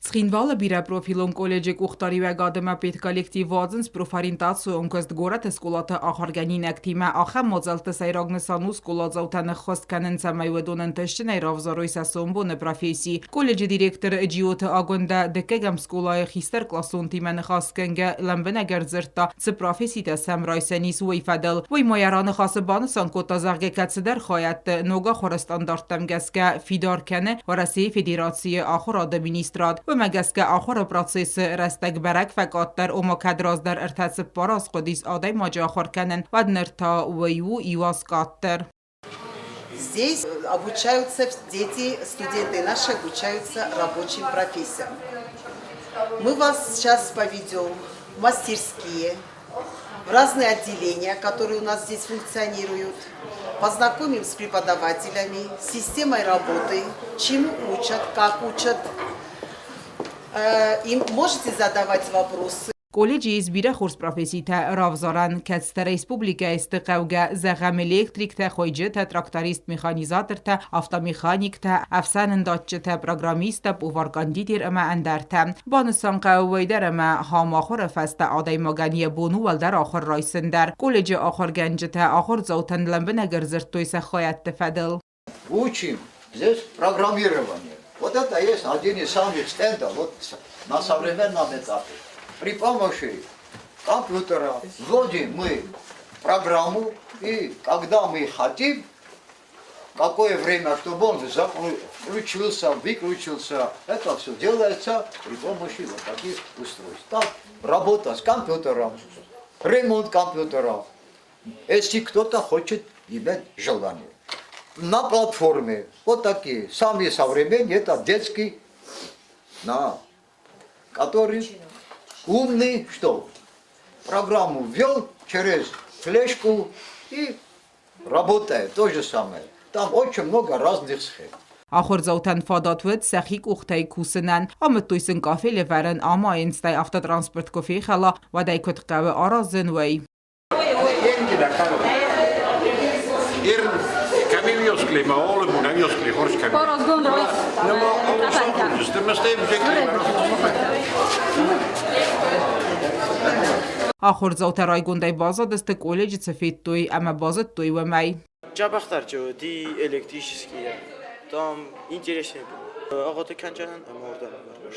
Skinvalë bira profilon kollegji kuhtari ve gadëma pet kolektiv vazëns profarintatsu onköst gorat e skolata akharganin aktime akhem modzel të sajragnesanu skolazauta në khost kanën sa majvedonën të shqen e ravzaroj sa sombo në profesi. Kollegji direktor e gjiot agunda dëkegam skola e khister klasun time në khas kënge lëmbën e gërzërta të profesit e semrajsenis u i fadel. Voj mojara në khasë banësan kota zarge katsëder khajat noga khore standart të mgeske fidar kene varasi federacije akhor administrat. و مگسکه آخر پروسس رستگ برک فکاتر و مکدراز در ارتس پاراس قدیس آدای ماجا آخر کنن و نرتا ویو ایواز کاتر. Здесь обучаются дети, студенты наши обучаются рабочим профессиям. Мы вас сейчас поведем в мастерские, в разные отделения, которые у нас здесь функционируют. Познакомим с преподавателями, с системой работы, чему учат, как учат. Им можете задавать вопросы. Колледжи избира خورس پروفسی تا رافزاران کتست ریسپوبلیکا استقاوگا زغم الکتریک تا خویجه تا تراکتاریست میخانیزاتر تا автомеханик تا افساننداتچ تا پروگرامیست تا بوارگاندیدیر اما اندر تا بانسان قویدر اما هاماخور فست آدای مگانی بونو والدر آخر رایسندر колледж آخر گنج تا آخر زوتن لمبن گرزرت توی سخایت تفدل. Учим здесь программирование. Вот это есть один из самых стендов вот на современном этапе. При помощи компьютера вводим мы программу, и когда мы хотим, какое время, чтобы он включился, выключился, это все делается при помощи вот таких устройств. Так, работа с компьютером, ремонт компьютера, если кто-то хочет иметь желание. На платформе вот такие, самые современные, это детский, который умный, что? Программу ввел через флешку и работает, то же самое. Там очень много разных схем. آخر زوتن فاداتوت سخیک اختای کوسنن آمد تویسن کافی لورن آما اینستای автотранспорт کفی خلا و دای کت قوه آرازن وی. Kävijosklima olemunen joskli horskävi. Paras gondol. Sitten mä stein آخر زوترای گندای بازا دست колледж سفید توی اما بازد توی و می. Jabaqtarcho di elektrические. Там интереснее было. Ағаты канчанан амордан бар.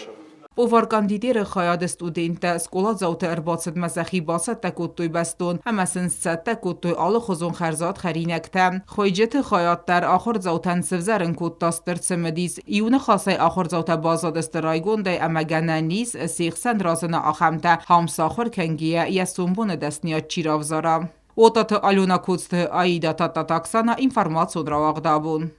بوارگاندیدیر خیاد استودنت سکولا زوت ارباطت مسخی باسد تکوت توی بستون اما سنست تکوت توی آل خوزون خرزات خرینکتم خویجت خیاد در آخر زوتن سفزرن کود تاستر سمدیز ایون خاصه آخر زوت بازاد استرایگون دی اما گنانیز سیخسند رازن آخمته هم ساخر کنگیه یا سنبون دستنیات چیراوزارا. اوتات آلونا کوست آیدا تاتا تاکسانا اینفرماسیون را واقدابون.